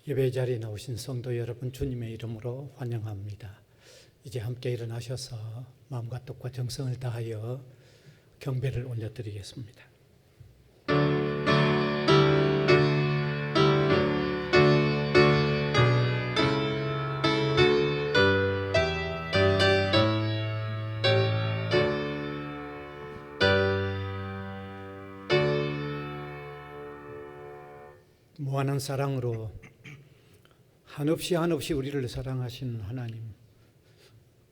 예배 자리에 나오신 성도 여러분, 주님의 이름으로 환영합니다. 이제 함께 일어나셔서 마음과 뜻과 정성을 다하여 경배를 올려드리겠습니다. 무한한 사랑으로 한없이 우리를 사랑하신 하나님,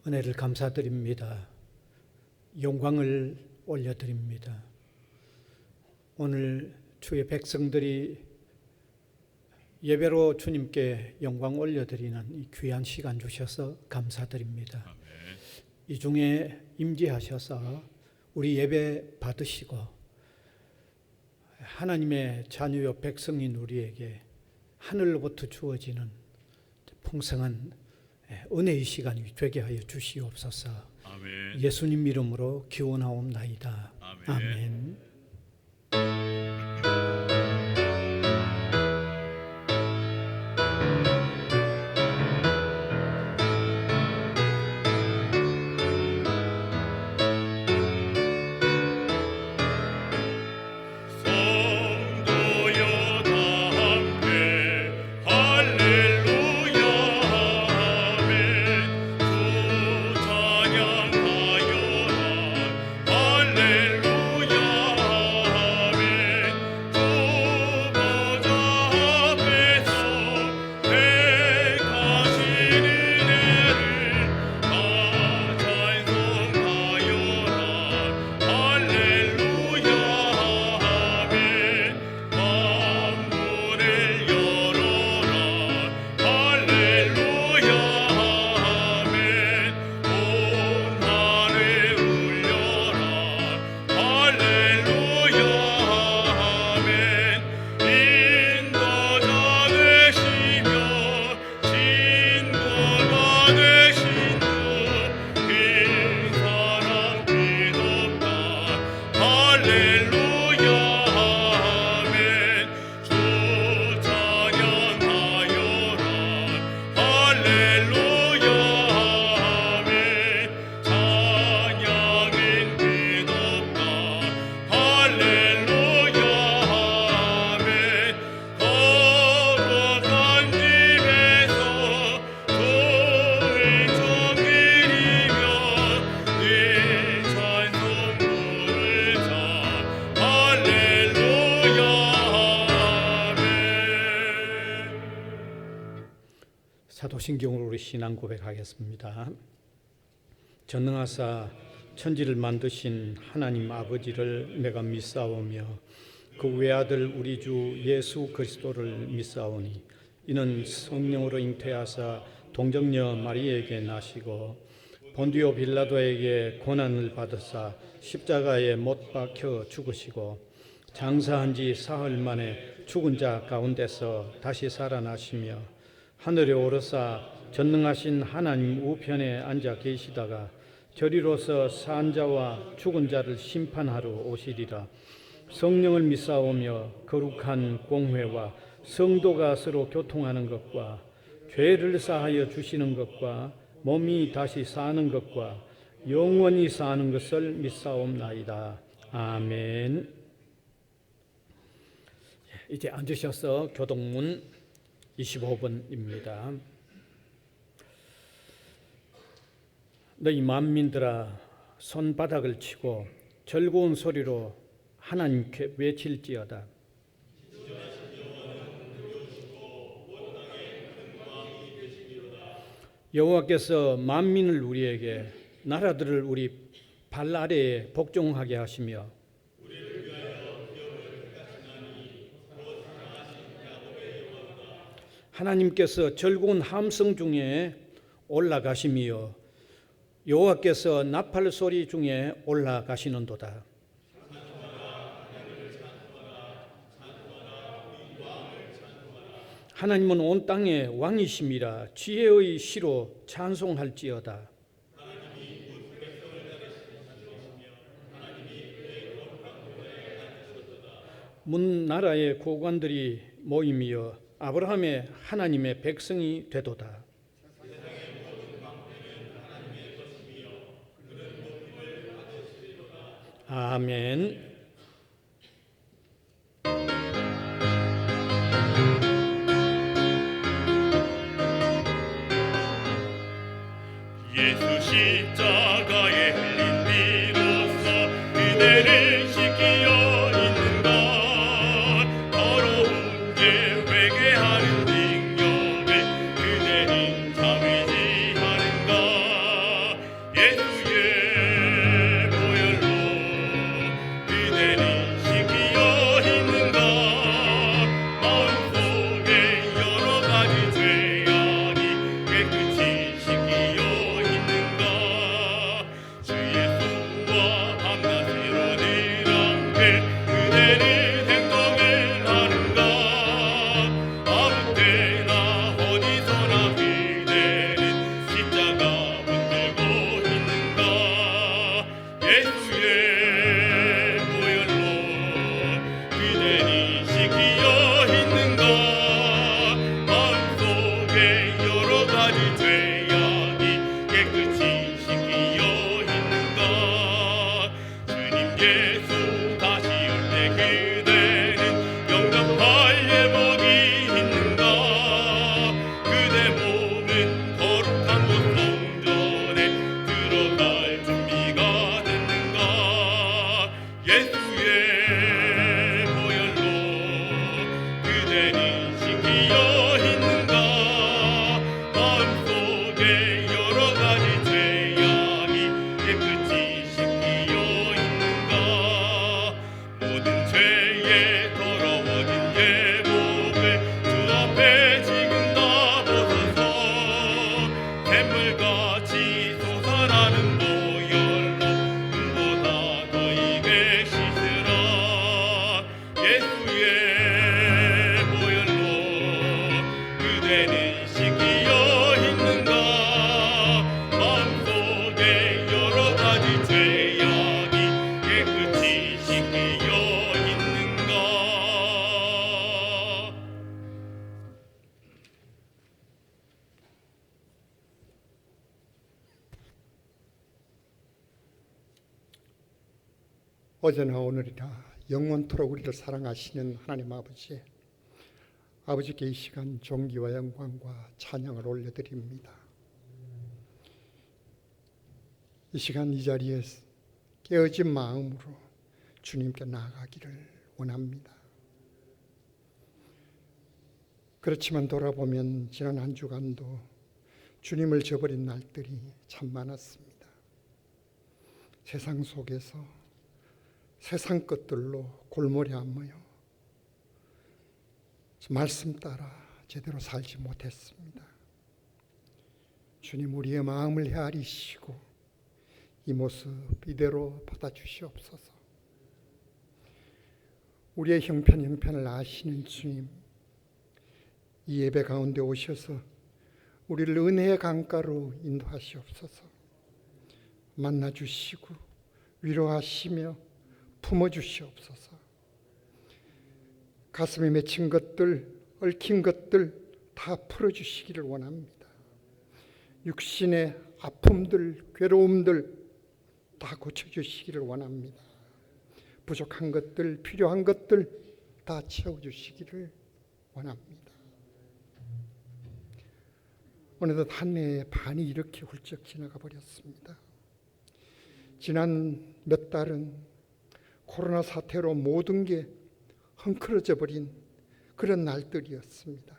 은혜를 감사드립니다. 영광을 올려드립니다. 오늘 주의 백성들이 예배로 주님께 영광 올려드리는 이 귀한 시간 주셔서 감사드립니다. 이 중에 임재하셔서 우리 예배 받으시고 하나님의 자녀요 백성인 우리에게 하늘로부터 주어지는 풍성한 은혜의 시간이 되게 하여 주시옵소서. 아멘. 예수님 이름으로 기원하옵나이다. 아멘. 사도신경으로 우리 신앙 고백하겠습니다. 전능하사 천지를 만드신 하나님 아버지를 내가 믿사오며 그 외아들 우리 주 예수 그리스도를 믿사오니 이는 성령으로 잉태하사 동정녀 마리에게 나시고 본디오 빌라도에게 고난을 받으사 십자가에 못 박혀 죽으시고 장사한 지 사흘 만에 죽은 자 가운데서 다시 살아나시며 하늘에 오르사 전능하신 하나님 우편에 앉아 계시다가 저리로서 산 자와 죽은 자를 심판하러 오시리라. 성령을 믿사오며 거룩한 공회와 성도가 서로 교통하는 것과 죄를 사하여 주시는 것과 몸이 다시 사는 것과 영원히 사는 것을 믿사옵나이다. 아멘. 이제 앉으셔서 교동문 25번입니다. 너희 만민들아 손바닥을 치고 즐거운 소리로 하나님께 외칠지어다. 여호와께서 만민을 우리에게 나라들을 우리 발 아래에 복종하게 하시며 하나님께서 즐거운 함성 중에 올라가시며 여호와께서 나팔 소리 중에 올라가시는도다. 하나님은 온 땅의 왕이심이라 지혜의 시로 찬송할지어다. 문 나라의 고관들이 모임이여 아브라함의 하나님의 백성이 되도다. 아멘. 예수 십자가에 흘린 피로써 그대를 씻기어 있는 것, 더러운 죄 회개하는 능력에 그대는 참 의지하는 것. 예수의 보혈로 그대는 씻기어 있는 것, 마음속에 여러 가지 죄악이 깨끗이 씻기어 주 예수와 밤낮으로 늘 함께 그대를 행동을하는가. 아무 때나 어디서나 그대는 십자가 붙들고 있는가. 예수의 보혈로 그대는 씻기어 있는가. 마음속에 여러 가지 죄악이 깨끗이 예수 다시 올 때 그대는 영접할 예복이 있는가. 그대 몸은 거룩한 곳 성전에 들어갈 준비가 됐는가. 예수의 보혈로 그대는 씻기어 있는가. 마음속에 여러 가지 죄악이 깨끗이 씻기어 모든 죄에 더러워진 예복을 주 앞에 지금 다 벗어서 샘물같이 솟아나는 보혈로 눈보다 더 익게 씻으라. 예수의 보혈로 그대는 씻기어 있는가. 마음속에 여러 가지 죄악이 깨끗이 씻기어 있는가. 어제나 오늘이나 영원토록 우리를 사랑하시는 하나님 아버지, 아버지께 이 시간 존귀와 영광과 찬양을 올려드립니다. 이 시간 이 자리에 깨어진 마음으로 주님께 나아가기를 원합니다. 그렇지만 돌아보면 지난 한 주간도 주님을 저버린 날들이 참 많았습니다. 세상 속에서 세상 것들로 골몰이하며 말씀 따라 제대로 살지 못했습니다. 주님, 우리의 마음을 헤아리시고 이 모습 이대로 받아주시옵소서. 우리의 형편을 아시는 주님, 이 예배 가운데 오셔서 우리를 은혜의 강가로 인도하시옵소서. 만나주시고 위로하시며 품어주시옵소서. 가슴에 맺힌 것들, 얽힌 것들 다 풀어주시기를 원합니다. 육신의 아픔들, 괴로움들 다 고쳐주시기를 원합니다. 부족한 것들, 필요한 것들 다 채워주시기를 원합니다. 어느덧 한 해의 반이 이렇게 훌쩍 지나가 버렸습니다. 지난 몇 달은 코로나 사태로 모든 게 헝클어져 버린 그런 날들이었습니다.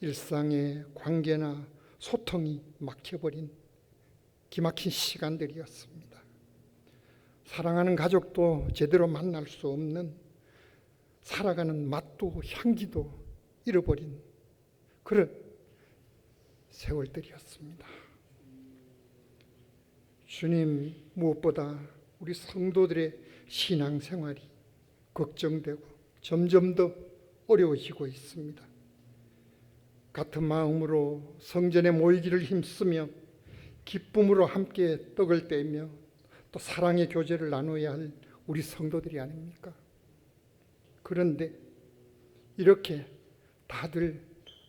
일상의 관계나 소통이 막혀버린 기막힌 시간들이었습니다. 사랑하는 가족도 제대로 만날 수 없는, 살아가는 맛도 향기도 잃어버린 그런 세월들이었습니다. 주님, 무엇보다 우리 성도들의 신앙생활이 걱정되고 점점 더 어려워지고 있습니다. 같은 마음으로 성전에 모이기를 힘쓰며 기쁨으로 함께 떡을 떼며 또 사랑의 교제를 나눠야 할 우리 성도들이 아닙니까? 그런데 이렇게 다들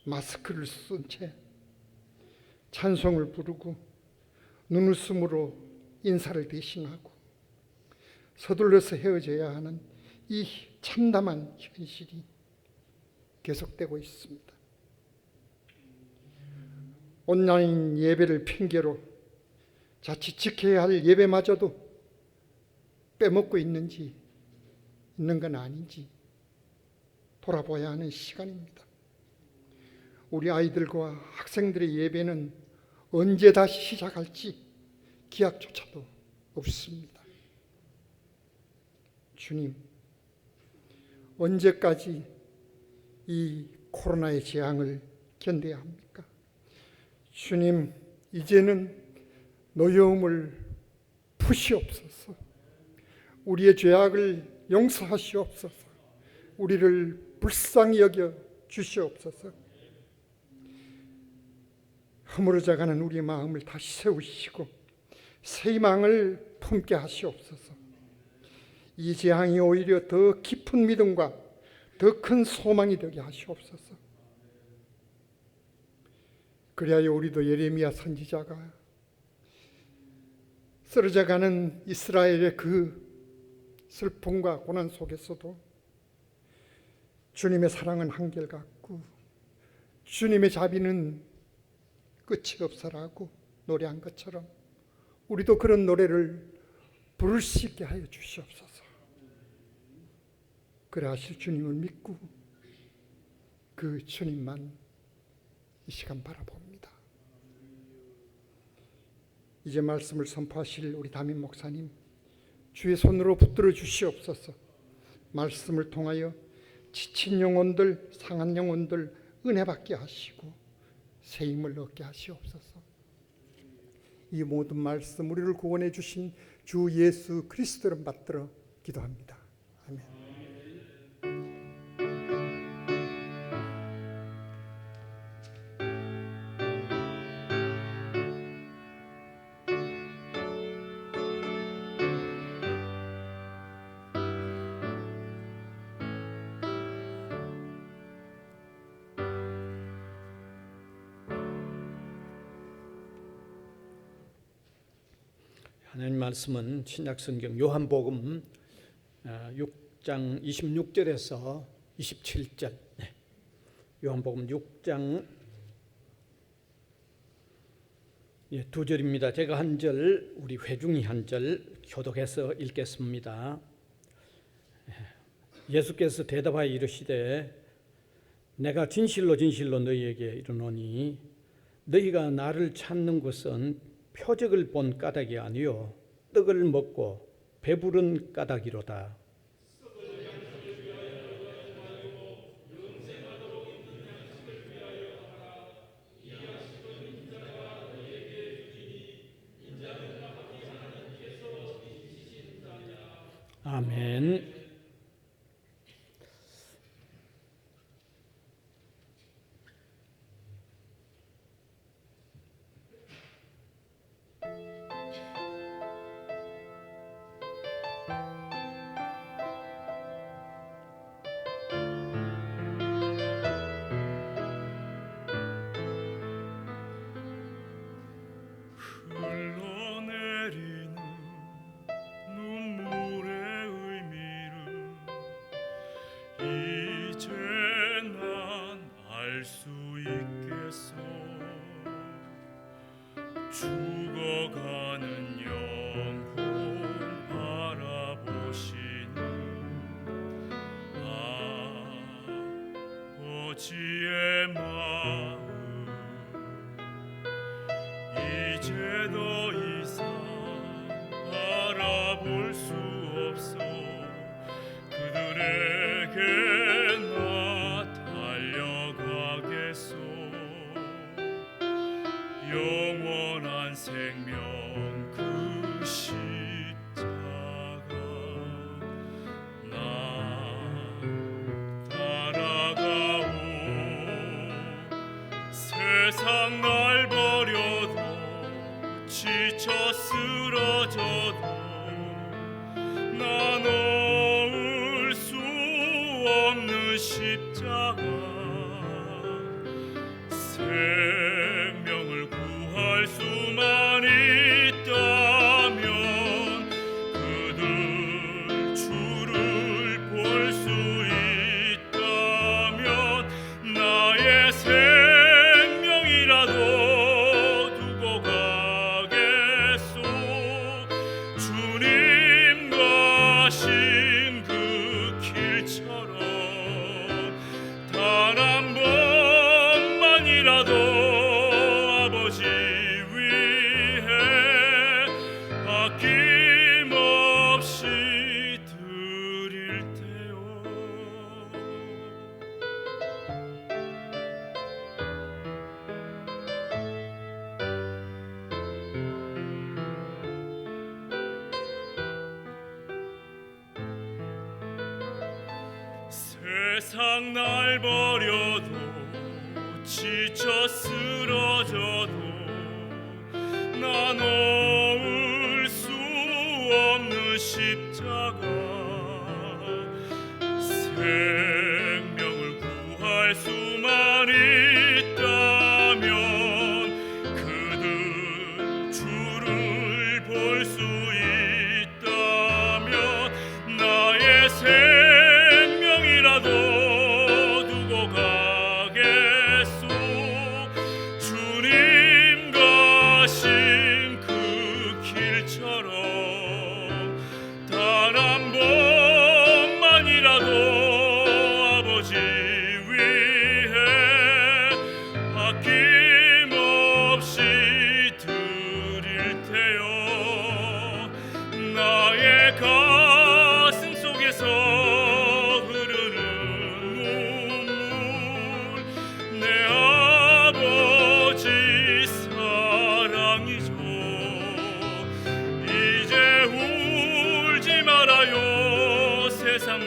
마스크를 쓴 채 찬송을 부르고 눈웃음으로 인사를 대신하고 서둘러서 헤어져야 하는 이 참담한 현실이 계속되고 있습니다. 온라인 예배를 핑계로 자칫 지켜야 할 예배마저도 빼먹고 있는 건 아닌지 돌아봐야 하는 시간입니다. 우리 아이들과 학생들의 예배는 언제 다시 시작할지 기약조차도 없습니다. 주님, 언제까지 이 코로나의 재앙을 견뎌야 합니까? 주님, 이제는 노여움을 푸시옵소서. 우리의 죄악을 용서하시옵소서. 우리를 불쌍히 여겨 주시옵소서. 허물어져가는 우리 마음을 다시 세우시고 새 희망을 품게 하시옵소서. 이 재앙이 오히려 더 깊은 믿음과 더 큰 소망이 되게 하시옵소서. 그리하여 우리도 예레미야 선지자가 쓰러져가는 이스라엘의 그 슬픔과 고난 속에서도 주님의 사랑은 한결같고 주님의 자비는 끝이 없어라고 노래한 것처럼 우리도 그런 노래를 부를 수 있게 하여 주시옵소서. 그래 하실 주님을 믿고 그 주님만 이 시간 바라봅니다. 이제 말씀을 선포하실 우리 담임 목사님, 주의 손으로 붙들어 주시옵소서. 말씀을 통하여 지친 영혼들, 상한 영혼들 은혜 받게 하시고 새 힘을 얻게 하시옵소서. 이 모든 말씀 우리를 구원해 주신 주 예수 그리스도를 받들어 기도합니다. 아멘. 하나님 말씀은 신약성경 요한복음 6장 26절에서 27절, 요한복음 6장 2절입니다. 제가 한 절, 우리 회중이 한 절 교독해서 읽겠습니다. 예수께서 대답하여 이르시되 내가 진실로 진실로 너희에게 이르노니 너희가 나를 찾는 것은 표적을 본 까닭이 아니요 떡을 먹고 배부른 까닭이로다. 아멘. 흘러내리는 눈물의 의미를 이제 난 알 수 있겠어. 죽어가는 영혼 바라보시는 아버지의 마음 이제 더 이상 바라볼 수 없어. 그들에게 나 달려가겠소. 영원한 생명 그 십자가 나 따라가오. 세상 날 버려도 지쳐 쓰러져도 나 놓을 수 없는 십자가 세상 날 버려도 지쳐 쓰러져도 나 놓을 수 없는 십자가 생명을 구할 수만 있다면 그들 주를 볼 수 있다면 나의 생명이라도 두고 가겠소. 주님 가신 그 길처럼 단 한 번만이라도 아버지 위해 아낌없이 드릴 테요. 나의 가슴 속에서 흐르는 눈물 내 아버지 사랑이죠. 이제 울지 말아요. 세상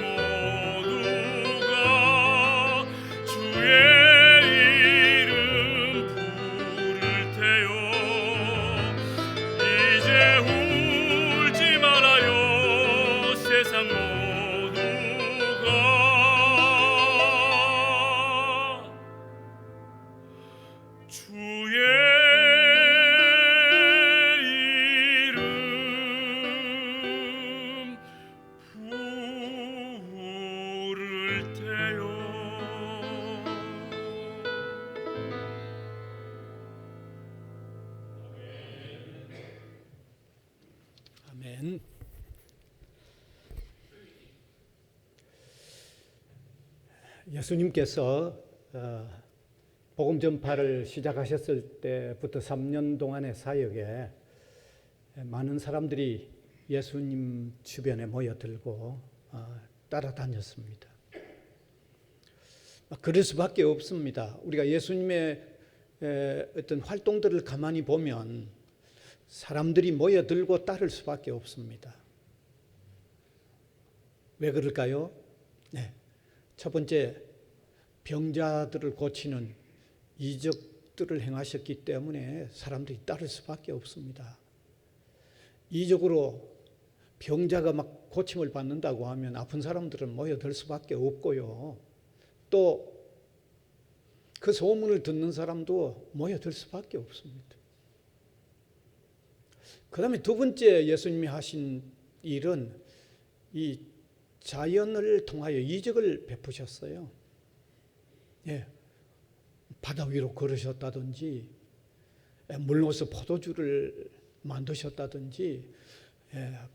모두가 주의 이름 부를 테요. 이제 울지 말아요. 세상 모두가 주의 이름 부를 테요. 아멘. 예수님께서 복음 전파를 시작하셨을 때부터 3년 동안의 사역에 많은 사람들이 예수님 주변에 모여들고 따라다녔습니다. 그럴 수밖에 없습니다. 우리가 예수님의 어떤 활동들을 가만히 보면 사람들이 모여들고 따를 수밖에 없습니다. 왜 그럴까요? 네. 첫 번째, 병자들을 고치는 이적들을 행하셨기 때문에 사람들이 따를 수밖에 없습니다. 이적으로 병자가 막 고침을 받는다고 하면 아픈 사람들은 모여들 수밖에 없고요. 또 그 소문을 듣는 사람도 모여들 수밖에 없습니다. 그 다음에 두 번째 예수님이 하신 일은 이 자연을 통하여 이적을 베푸셨어요. 예, 바다 위로 걸으셨다든지 물로서 포도주를 만드셨다든지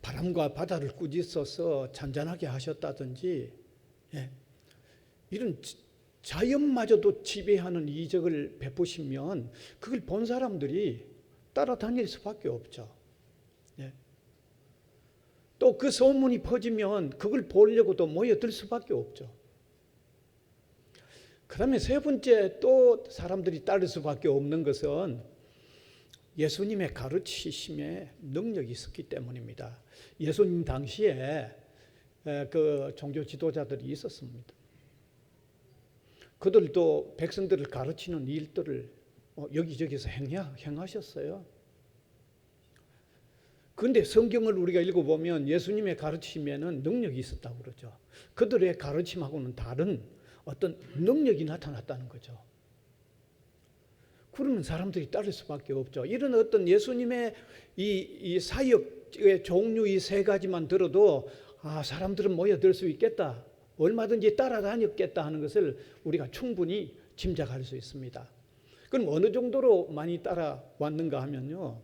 바람과 바다를 꾸짖어서 잔잔하게 하셨다든지 이런 자연마저도 지배하는 이적을 베푸시면 그걸 본 사람들이 따라다닐 수밖에 없죠. 또 그 소문이 퍼지면 그걸 보려고도 모여들 수밖에 없죠. 그 다음에 세 번째 또 사람들이 따를 수밖에 없는 것은 예수님의 가르치심에 능력이 있었기 때문입니다. 예수님 당시에 그 종교 지도자들이 있었습니다. 그들도 백성들을 가르치는 일들을 여기저기서 행하셨어요. 그런데 성경을 우리가 읽어보면 예수님의 가르침에는 능력이 있었다고 그러죠. 그들의 가르침하고는 다른 어떤 능력이 나타났다는 거죠. 그러면 사람들이 따를 수밖에 없죠. 이런 어떤 예수님의 이 사역의 종류 이 세 가지만 들어도 사람들은 모여들 수 있겠다, 얼마든지 따라다녔겠다 하는 것을 우리가 충분히 짐작할 수 있습니다. 그럼 어느 정도로 많이 따라왔는가 하면요,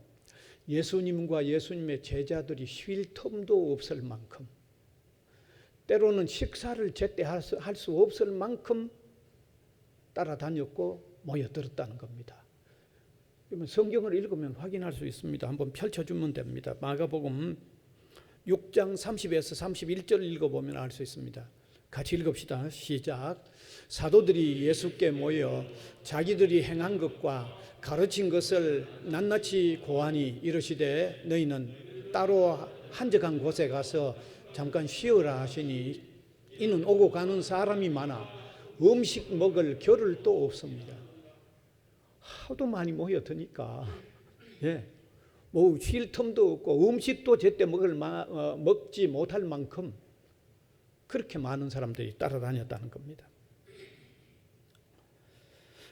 예수님과 예수님의 제자들이 쉴 틈도 없을 만큼, 때로는 식사를 제때 할 수 없을 만큼 따라다녔고 모여들었다는 겁니다. 그러면 성경을 읽으면 확인할 수 있습니다. 한번 펼쳐주면 됩니다. 마가복음 6장 30에서 31절 읽어보면 알 수 있습니다. 같이 읽읍시다. 시작. 사도들이 예수께 모여 자기들이 행한 것과 가르친 것을 낱낱이 고하니 이르시되 너희는 따로 한적한 곳에 가서 잠깐 쉬어라 하시니 이는 오고 가는 사람이 많아 음식 먹을 겨를도 없습니다. 하도 많이 모여드니까 뭐 쉴 틈도 없고 음식도 제때 먹지 못할 만큼 그렇게 많은 사람들이 따라다녔다는 겁니다.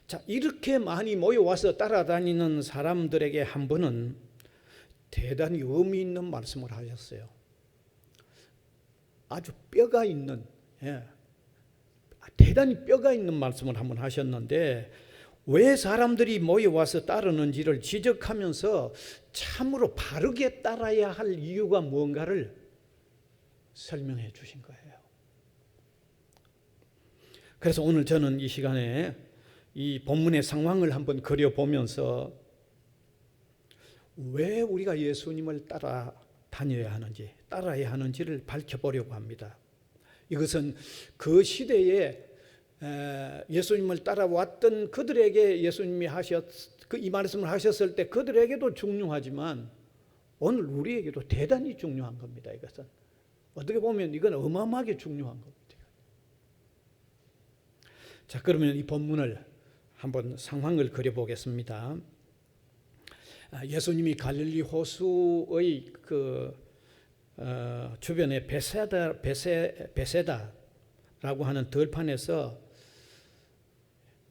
자, 이렇게 많이 모여와서 따라다니는 사람들에게 한 분은 대단히 의미 있는 말씀을 하셨어요. 아주 뼈가 있는, 대단히 뼈가 있는 말씀을 한번 하셨는데, 왜 사람들이 모여와서 따르는지를 지적하면서 참으로 바르게 따라야 할 이유가 뭔가를 설명해 주신 거예요. 그래서 오늘 저는 이 시간에 이 본문의 상황을 한번 그려보면서 왜 우리가 예수님을 따라다녀야 하는지, 따라야 하는지를 밝혀보려고 합니다. 이것은 그 시대에 예수님을 따라왔던 그들에게 예수님이 이 말씀을 하셨을 때 그들에게도 중요하지만 오늘 우리에게도 대단히 중요한 겁니다. 이것은 어떻게 보면 이건 어마어마하게 중요한 겁니다. 자, 그러면 이 본문을 한번 상황을 그려보겠습니다. 예수님이 갈릴리 호수의 주변에 베세다라고 하는 들판에서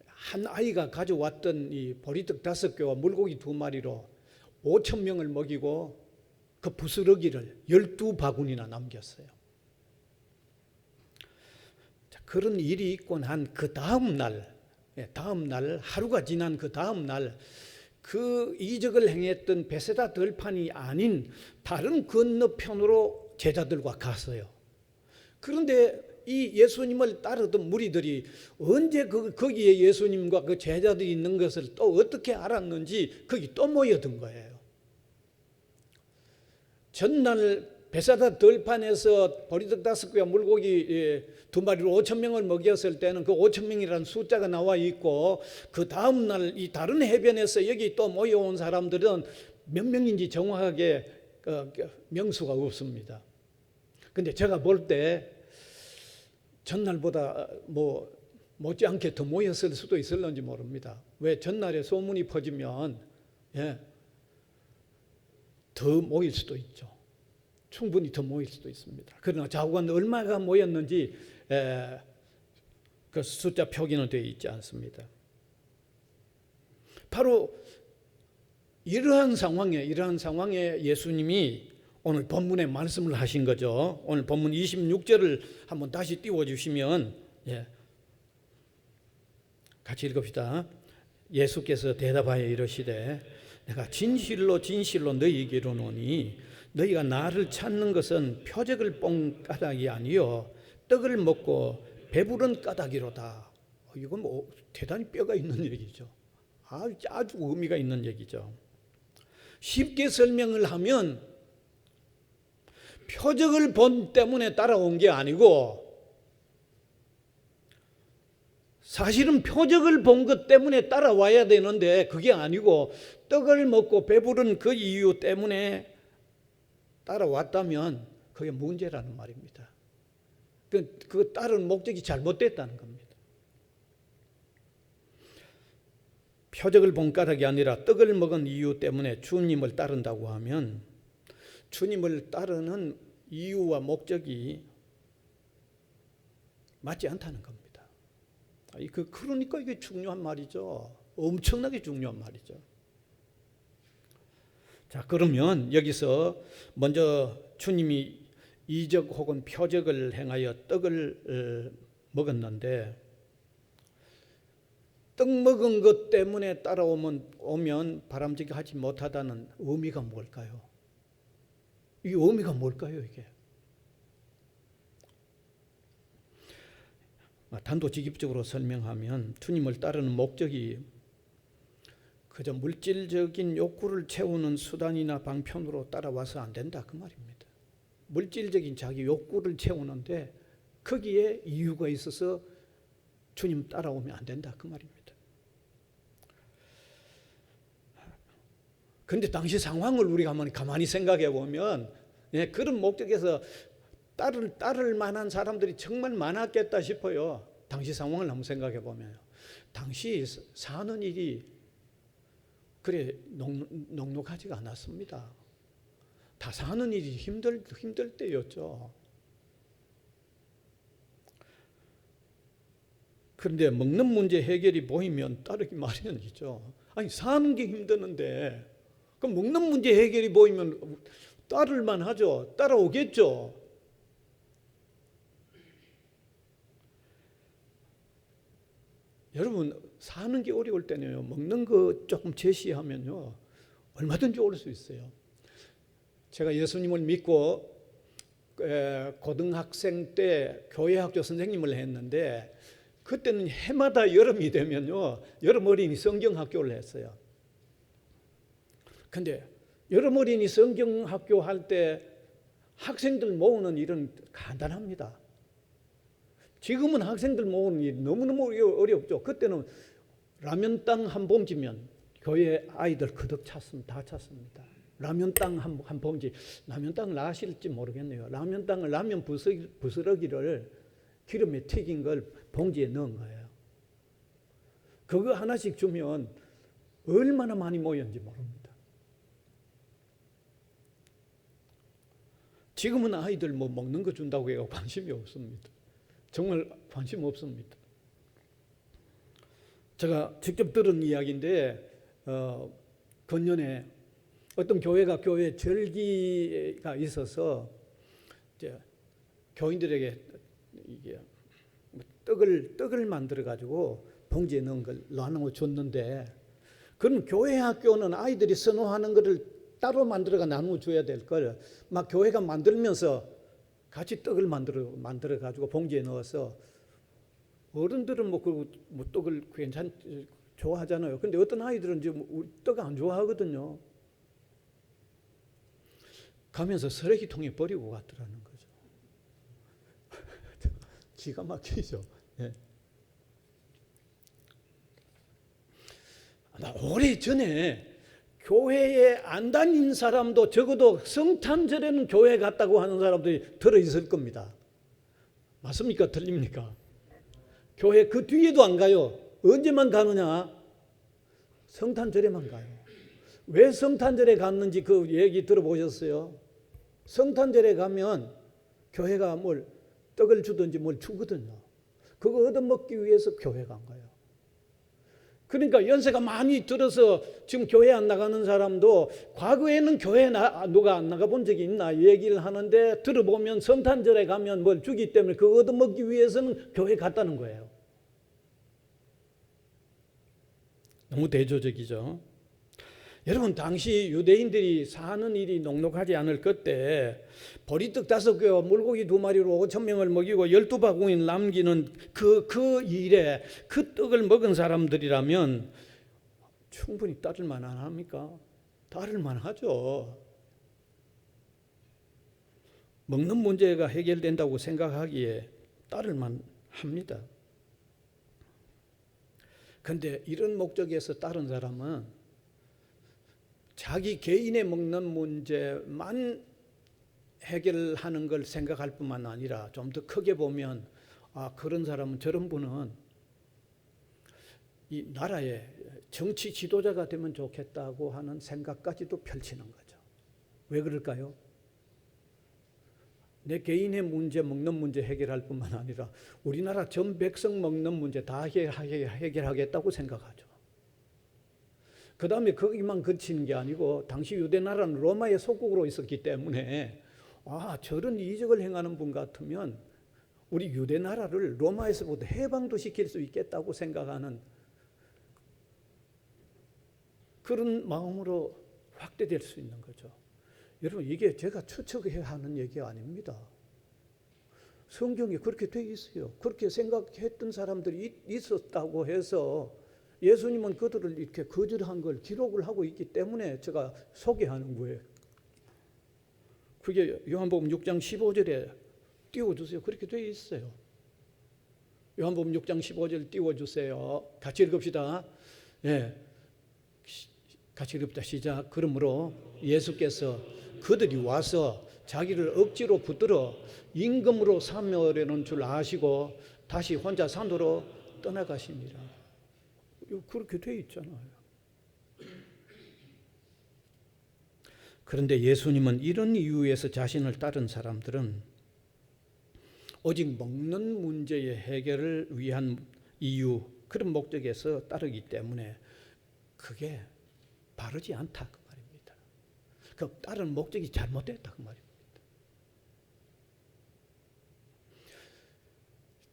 한 아이가 가져왔던 이 보리떡 5개와 물고기 2마리로 5,000명을 먹이고 그 부스러기를 12바구니나 남겼어요. 자, 그런 일이 있고 난 그 다음 날 하루가 지난 그 다음 날 그 이적을 행했던 베세다 들판이 아닌 다른 건너편으로 제자들과 갔어요. 그런데 이 예수님을 따르던 무리들이 언제 거기에 예수님과 그 제자들이 있는 것을 또 어떻게 알았는지 거기 또 모여든 거예요. 전날 베세다 들판에서 보리떡 5개와 물고기 2마리로 5,000명을 먹였을 때는 그 5,000명이라는 숫자가 나와 있고, 그 다음 날 이 다른 해변에서 여기 또 모여온 사람들은 몇 명인지 정확하게 명수가 없습니다. 근데 제가 볼 때 전날보다 못지않게 더 모였을 수도 있을런지 모릅니다. 왜 전날에 소문이 퍼지면 더 모일 수도 있죠. 충분히 더 모일 수도 있습니다. 그러나 좌우간 얼마가 모였는지 그 숫자 표기는 되어 있지 않습니다. 바로 이러한 상황에 예수님이 오늘 본문에 말씀을 하신 거죠. 오늘 본문 26절을 한번 다시 띄워주시면 같이 읽읍시다. 예수께서 대답하여 이르시되 내가 진실로 진실로 너희에게 이르노니 너희가 나를 찾는 것은 표적을 본 까닭이 아니요 떡을 먹고 배부른 까닭이로다. 이건 대단히 뼈가 있는 얘기죠. 아주 의미가 있는 얘기죠. 쉽게 설명을 하면 표적을 본 때문에 따라온 게 아니고 사실은 표적을 본 것 때문에 따라와야 되는데 그게 아니고 떡을 먹고 배부른 그 이유 때문에 따라왔다면 그게 문제라는 말입니다. 그 따른 목적이 잘못됐다는 겁니다. 표적을 본 까닭이 아니라 떡을 먹은 이유 때문에 주님을 따른다고 하면 주님을 따르는 이유와 목적이 맞지 않다는 겁니다. 그러니까 이게 중요한 말이죠. 엄청나게 중요한 말이죠. 자, 그러면 여기서 먼저 주님이 이적 혹은 표적을 행하여 떡을 먹었는데 떡 먹은 것 때문에 따라오면 바람직하지 하지 못하다는 의미가 뭘까요? 이 의미가 뭘까요, 이게? 단도직입적으로 설명하면 주님을 따르는 목적이 그저 물질적인 욕구를 채우는 수단이나 방편으로 따라와서 안 된다 그 말입니다. 물질적인 자기 욕구를 채우는데 거기에 이유가 있어서 주님 따라오면 안 된다 그 말입니다. 그런데 당시 상황을 우리가 한번 가만히 생각해 보면 그런 목적에서 따를 만한 사람들이 정말 많았겠다 싶어요. 당시 상황을 한번 생각해 보면 당시 사는 일이 그래 녹록하지가 않았습니다. 다 사는 일이 힘들 때였죠. 그런데 먹는 문제 해결이 보이면 따르기 마련이죠. 아니 사는 게 힘드는데 그럼 먹는 문제 해결이 보이면 따를만 하죠. 따라오겠죠. 여러분 사는 게 어려울 때는요. 먹는 거 조금 제시하면요. 얼마든지 올 수 있어요. 제가 예수님을 믿고 고등학생 때 교회학교 선생님을 했는데 그때는 해마다 여름이 되면요. 여름 어린이 성경학교를 했어요. 근데 여름 어린이 성경학교 할 때 학생들 모으는 일은 간단합니다. 지금은 학생들 모으는 일이 너무너무 어렵죠. 그때는 라면 땅 한 봉지면 교회 아이들 그득 다 찼습니다. 라면 땅 한 봉지. 라면 땅을 아실지 모르겠네요. 라면 땅을 라면 부스러기를 기름에 튀긴 걸 봉지에 넣은 거예요. 그거 하나씩 주면 얼마나 많이 모였는지 모릅니다. 지금은 아이들 뭐 먹는 거 준다고 해서 관심이 없습니다. 정말 관심 없습니다. 제가 직접 들은 이야기인데 건년에 어떤 교회 절기가 있어서 이제 교인들에게 이게 떡을 만들어 가지고 봉지에 넣은 걸 나눠 줬는데 그럼 교회 학교는 아이들이 선호하는 것을 따로 만들어가 나눠 줘야 될 걸 막 교회가 만들면서 같이 떡을 만들어 가지고 봉지에 넣어서 어른들은 뭐 떡을 좋아하잖아요. 근데 어떤 아이들은 이제 떡 안 좋아하거든요. 가면서 쓰레기통에 버리고 갔더라는 거죠. 기가 막히죠. 예. 나 오래전에 교회에 안 다닌 사람도 적어도 성탄절에는 교회 갔다고 하는 사람들이 들어있을 겁니다. 맞습니까? 틀립니까? 교회 그 뒤에도 안 가요. 언제만 가느냐? 성탄절에만 가요. 왜 성탄절에 갔는지 그 얘기 들어보셨어요? 성탄절에 가면 교회가 뭘 떡을 주든지 뭘 주거든요. 그거 얻어먹기 위해서 교회 간 거예요. 그러니까 연세가 많이 들어서 지금 교회 안 나가는 사람도 과거에는 교회 누가 안 나가본 적이 있나 얘기를 하는데 들어보면 성탄절에 가면 뭘 주기 때문에 그거 얻어먹기 위해서는 교회 갔다는 거예요. 너무 대조적이죠. 여러분 당시 유대인들이 사는 일이 녹록하지 않을 그때 보리떡 5개 물고기 2마리로 5,000명을 먹이고 12바구니 남기는 그 일에 그 떡을 먹은 사람들이라면 충분히 따를 만한 합니까? 따를 만하죠. 먹는 문제가 해결된다고 생각하기에 따를 만합니다. 그런데 이런 목적에서 따른 사람은 자기 개인의 먹는 문제만 해결하는 걸 생각할 뿐만 아니라 좀 더 크게 보면 그런 사람은 저런 분은 이 나라의 정치 지도자가 되면 좋겠다고 하는 생각까지도 펼치는 거죠. 왜 그럴까요? 내 개인의 문제, 먹는 문제 해결할 뿐만 아니라 우리나라 전 백성 먹는 문제 다 해결하겠다고 생각하죠. 그 다음에 거기만 그치는 게 아니고 당시 유대나라는 로마의 속국으로 있었기 때문에 저런 이적을 행하는 분 같으면 우리 유대나라를 로마에서부터 해방도 시킬 수 있겠다고 생각하는 그런 마음으로 확대될 수 있는 거죠. 여러분 이게 제가 추측해야 하는 얘기가 아닙니다. 성경에 그렇게 돼 있어요. 그렇게 생각했던 사람들이 있었다고 해서 예수님은 그들을 이렇게 거절한 걸 기록을 하고 있기 때문에 제가 소개하는 거예요. 그게 요한복음 6장 15절에 띄워주세요. 그렇게 돼 있어요. 요한복음 6장 15절 띄워주세요. 같이 읽읍시다. 예, 같이 읽읍시다. 시작. 그러므로 예수께서 그들이 와서 자기를 억지로 붙들어 임금으로 삼으려는 줄 아시고 다시 혼자 산으로 떠나가십니다. 그렇게 돼 있잖아요. 그런데 예수님은 이런 이유에서 자신을 따른 사람들은 오직 먹는 문제의 해결을 위한 이유, 그런 목적에서 따르기 때문에 그게 바르지 않다 그 말입니다. 그 따르는 목적이 잘못됐다 그 말입니다.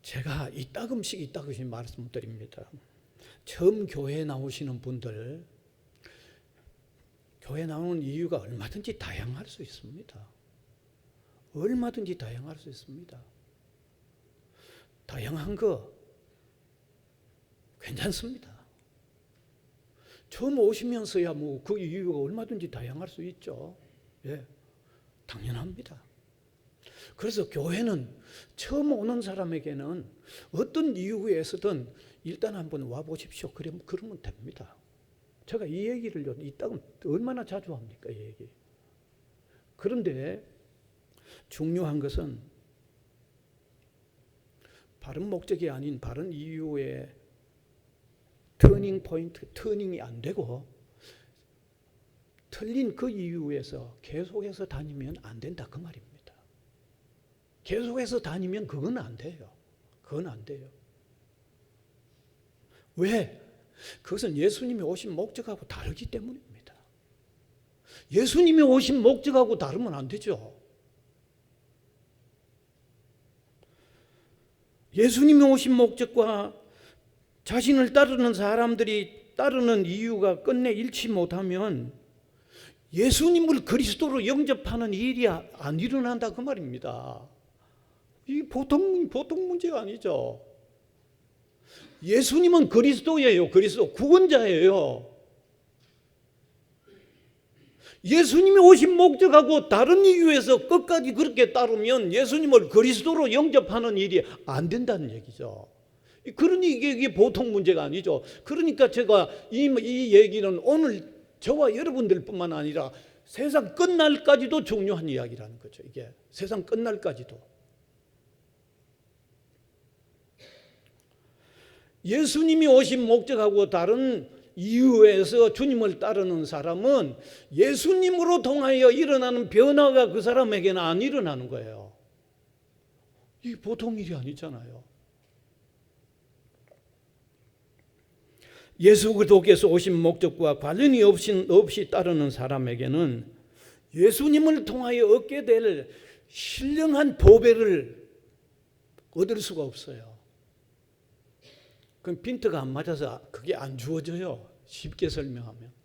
제가 이따금씩 말씀드립니다. 처음 교회에 나오시는 분들, 교회 나오는 이유가 얼마든지 다양할 수 있습니다. 얼마든지 다양할 수 있습니다. 다양한 거 괜찮습니다. 처음 오시면서야 뭐 그 이유가 얼마든지 다양할 수 있죠. 예, 당연합니다. 그래서 교회는 처음 오는 사람에게는 어떤 이유에서든 일단 한번 와 보십시오. 그러면 됩니다. 제가 이 얘기를 이따금 얼마나 자주 합니까, 이 얘기. 그런데 중요한 것은 바른 목적이 아닌 바른 이유의 터닝 포인트, 터닝이 안 되고 틀린 그 이유에서 계속해서 다니면 안 된다 그 말입니다. 계속해서 다니면 그건 안 돼요. 그건 안 돼요. 왜? 그것은 예수님이 오신 목적하고 다르기 때문입니다. 예수님이 오신 목적하고 다르면 안 되죠. 예수님이 오신 목적과 자신을 따르는 사람들이 따르는 이유가 끝내 일치 못하면 예수님을 그리스도로 영접하는 일이 안 일어난다 그 말입니다. 이 보통 문제가 아니죠. 예수님은 그리스도예요. 그리스도 구원자예요. 예수님이 오신 목적하고 다른 이유에서 끝까지 그렇게 따르면 예수님을 그리스도로 영접하는 일이 안 된다는 얘기죠. 그러니 이게 보통 문제가 아니죠. 그러니까 제가 이 얘기는 오늘 저와 여러분들뿐만 아니라 세상 끝날까지도 중요한 이야기라는 거죠. 이게 세상 끝날까지도. 예수님이 오신 목적하고 다른 이유에서 주님을 따르는 사람은 예수님으로 통하여 일어나는 변화가 그 사람에게는 안 일어나는 거예요. 이게 보통 일이 아니잖아요. 예수 그리스도께서 오신 목적과 관련이 없이 따르는 사람에게는 예수님을 통하여 얻게 될 신령한 보배를 얻을 수가 없어요. 그럼 빈트가 안 맞아서 그게 안 주어져요. 쉽게 설명하면.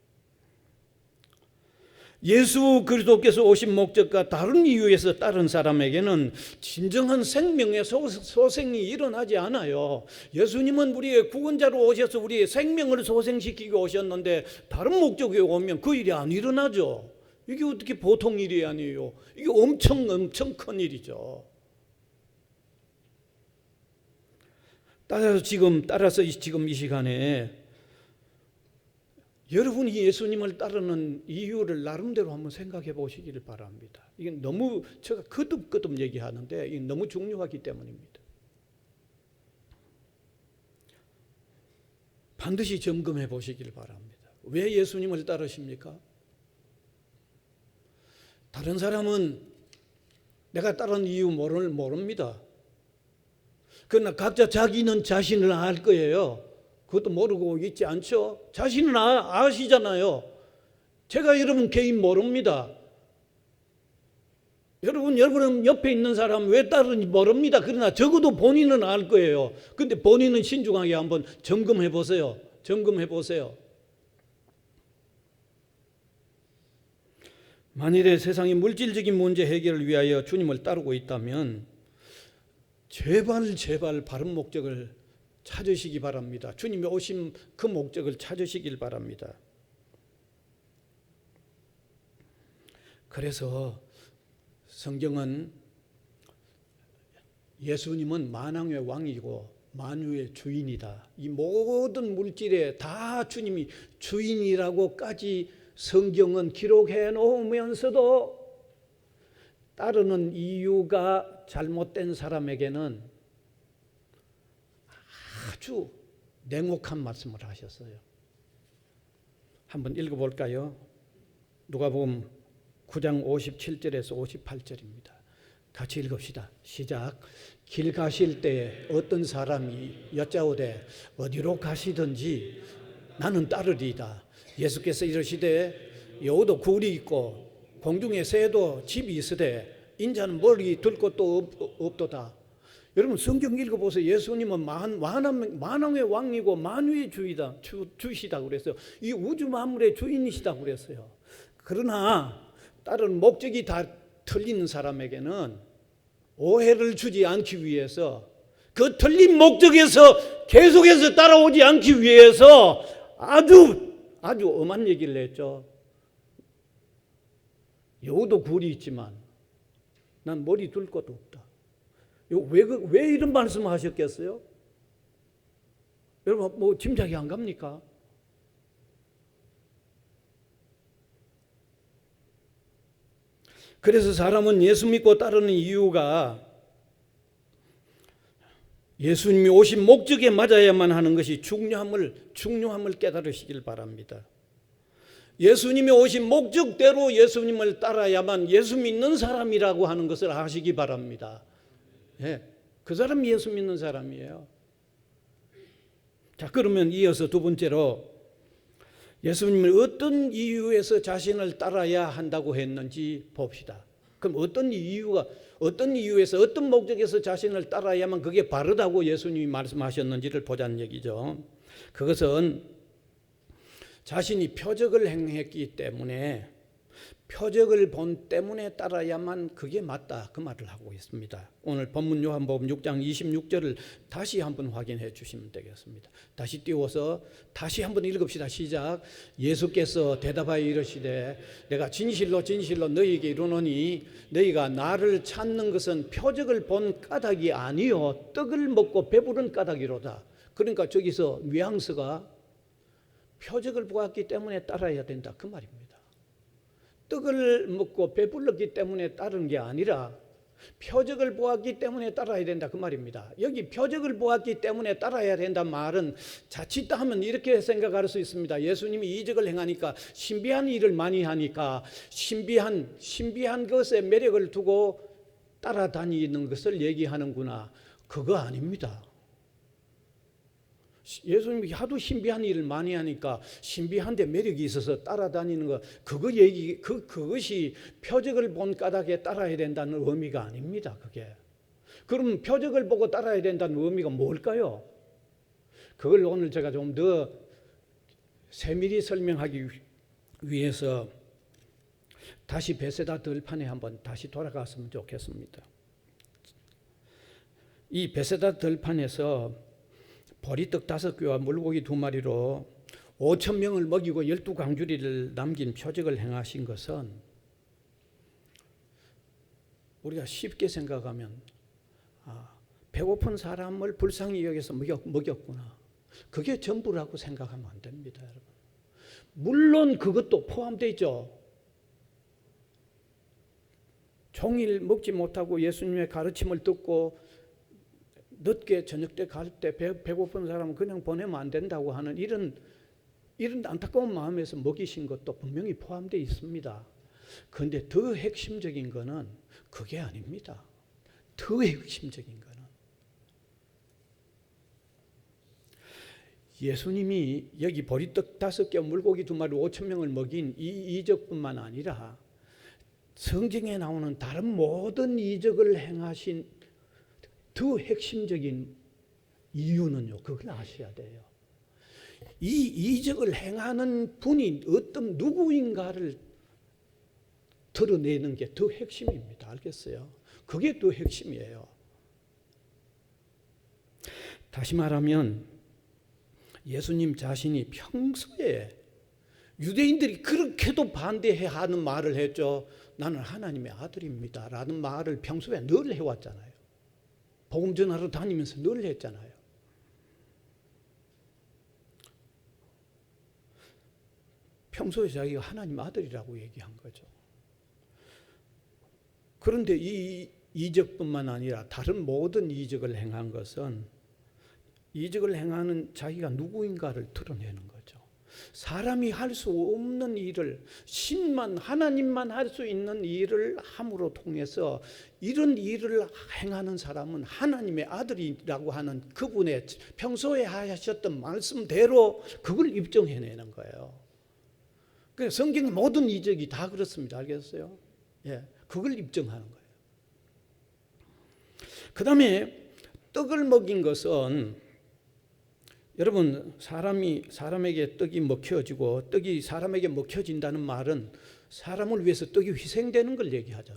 예수 그리스도께서 오신 목적과 다른 이유에서 따른 사람에게는 진정한 생명의 소생이 일어나지 않아요. 예수님은 우리의 구원자로 오셔서 우리의 생명을 소생시키고 오셨는데 다른 목적에 오면 그 일이 안 일어나죠. 이게 어떻게 보통 일이 아니에요. 이게 엄청 큰 일이죠. 따라서 지금 이 시간에 여러분이 예수님을 따르는 이유를 나름대로 한번 생각해 보시기를 바랍니다. 이게 너무 제가 거듭 얘기하는데 이게 너무 중요하기 때문입니다. 반드시 점검해 보시기를 바랍니다. 왜 예수님을 따르십니까? 다른 사람은 내가 따르는 이유 모릅니다. 그러나 각자 자기는 자신을 알 거예요. 그것도 모르고 있지 않죠? 자신은 아시잖아요. 제가 여러분 개인 모릅니다. 여러분 옆에 있는 사람 왜 따르는지 모릅니다. 그러나 적어도 본인은 알 거예요. 근데 본인은 신중하게 한번 점검해 보세요. 점검해 보세요. 만일에 세상의 물질적인 문제 해결을 위하여 주님을 따르고 있다면 제발 바른 목적을 찾으시기 바랍니다. 주님이 오신 그 목적을 찾으시길 바랍니다. 그래서 성경은 예수님은 만왕의 왕이고 만유의 주인이다. 이 모든 물질에 다 주님이 주인이라고까지 성경은 기록해 놓으면서도 따르는 이유가 잘못된 사람에게는 아주 냉혹한 말씀을 하셨어요. 한번 읽어볼까요? 누가복음 9장 57절에서 58절입니다. 같이 읽읍시다. 시작. 길 가실 때에 어떤 사람이 여짜오되 어디로 가시든지 나는 따르리이다. 예수께서 이르시되 여우도 굴이 있고 공중에 새도 집이 있으되 인자는 멀리 들 곳도 없도다. 여러분 성경 읽어보세요. 예수님은 만왕의 왕이고 만유의 주시다 그랬어요. 이 우주 만물의 주인이시다 그랬어요. 그러나 다른 목적이 다 틀린 사람에게는 오해를 주지 않기 위해서 그 틀린 목적에서 계속해서 따라오지 않기 위해서 아주 엄한 얘기를 했죠. 여우도 굴이 있지만 난 머리 둘 것도 없다. 왜 이런 말씀을 하셨겠어요? 여러분 뭐 짐작이 안 갑니까? 그래서 사람은 예수 믿고 따르는 이유가 예수님이 오신 목적에 맞아야만 하는 것이 중요함을 깨달으시길 바랍니다. 예수님이 오신 목적대로 예수님을 따라야만 예수 믿는 사람이라고 하는 것을 아시기 바랍니다. 예, 그 사람이 예수 믿는 사람이에요. 자, 그러면 이어서 두 번째로 예수님을 어떤 이유에서 자신을 따라야 한다고 했는지 봅시다. 그럼 어떤 이유에서 어떤 목적에서 자신을 따라야만 그게 바르다고 예수님이 말씀하셨는지를 보자는 얘기죠. 그것은 자신이 표적을 행했기 때문에 표적을 본 때문에 따라야만 그게 맞다, 그 말을 하고 있습니다. 오늘 본문 요한복음 6장 26절을 다시 한번 확인해 주시면 되겠습니다. 다시 띄워서 다시 한번 읽읍시다. 시작. 예수께서 대답하여 이르시되 내가 진실로 진실로 너희에게 이르노니 너희가 나를 찾는 것은 표적을 본 까닭이 아니요 떡을 먹고 배부른 까닭이로다. 그러니까 저기서 뉘앙스가 표적을 보았기 때문에 따라야 된다, 그 말입니다. 떡을 먹고 배불렀기 때문에 따르는 게 아니라 표적을 보았기 때문에 따라야 된다, 그 말입니다. 여기 표적을 보았기 때문에 따라야 된다 말은 자칫 하면 이렇게 생각할 수 있습니다. 예수님이 이적을 행하니까 신비한 일을 많이 하니까 신비한 것에 매력을 두고 따라다니는 것을 얘기하는구나. 그거 아닙니다. 예수님이 하도 신비한 일을 많이 하니까 신비한데 매력이 있어서 따라다니는 거, 그것이 표적을 본 까닭에 따라야 된다는 의미가 아닙니다. 그게. 그럼 표적을 보고 따라야 된다는 의미가 뭘까요? 그걸 오늘 제가 좀 더 세밀히 설명하기 위해서 다시 베세다 들판에 한번 다시 돌아갔으면 좋겠습니다. 이 베세다 들판에서 보리떡 5개와 물고기 2마리로 5,000명을 먹이고 12광주리를 남긴 표적을 행하신 것은 우리가 쉽게 생각하면 배고픈 사람을 불쌍히 여겨서 먹였구나. 그게 전부라고 생각하면 안 됩니다, 여러분. 물론 그것도 포함되어 있죠. 종일 먹지 못하고 예수님의 가르침을 듣고 늦게 저녁 때 갈 때 배고픈 사람은 그냥 보내면 안 된다고 하는 이런 안타까운 마음에서 먹이신 것도 분명히 포함되어 있습니다. 그런데 더 핵심적인 거는 그게 아닙니다. 더 핵심적인 거는 예수님이 여기 보리떡 5개 물고기 2마리 5,000명을 먹인 이 이적뿐만 아니라 성경에 나오는 다른 모든 이적을 행하신 더 핵심적인 이유는요, 그걸 아셔야 돼요. 이 이적을 행하는 분이 어떤 누구인가를 드러내는 게 더 핵심입니다. 알겠어요? 그게 더 핵심이에요. 다시 말하면 예수님 자신이 평소에 유대인들이 그렇게도 반대하는 말을 했죠. 나는 하나님의 아들입니다 라는 말을 평소에 늘 해왔잖아요. 복음 전하러 다니면서 늘 했잖아요. 평소에 자기가 하나님 아들이라고 얘기한 거죠. 그런데 이 이적뿐만 아니라 다른 모든 이적을 행한 것은 이적을 행하는 자기가 누구인가를 드러내는 거죠. 사람이 할 수 없는 일을, 신만 하나님만 할 수 있는 일을 함으로 통해서 이런 일을 행하는 사람은 하나님의 아들이라고 하는 그분의 평소에 하셨던 말씀대로 그걸 입증해내는 거예요. 그래서 성경 모든 이적이 다 그렇습니다. 알겠어요? 예, 그걸 입증하는 거예요. 그 다음에 떡을 먹인 것은, 여러분, 사람에게 떡이 먹혀지고 떡이 사람에게 먹혀진다는 말은 사람을 위해서 떡이 희생되는 걸 얘기하죠.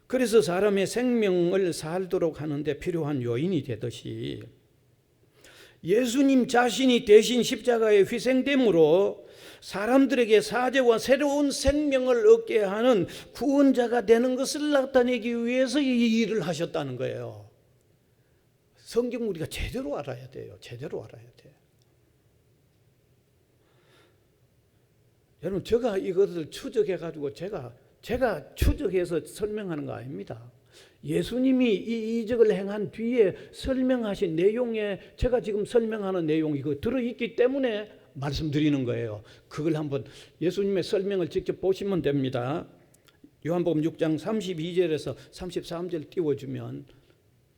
그래서 사람의 생명을 살도록 하는데 필요한 요인이 되듯이 예수님 자신이 대신 십자가에 희생됨으로 사람들에게 사죄와 새로운 생명을 얻게 하는 구원자가 되는 것을 나타내기 위해서 이 일을 하셨다는 거예요. 성경 우리가 제대로 알아야 돼요. 제대로 알아야 돼요. 여러분, 제가 이것을 추적해가지고 제가 추적해서 설명하는 거 아닙니다. 예수님이 이 이적을 행한 뒤에 설명하신 내용에 제가 지금 설명하는 내용이 이거 들어있기 때문에 말씀드리는 거예요. 그걸 한번 예수님의 설명을 직접 보시면 됩니다. 요한복음 6장 32절에서 33절 띄워주면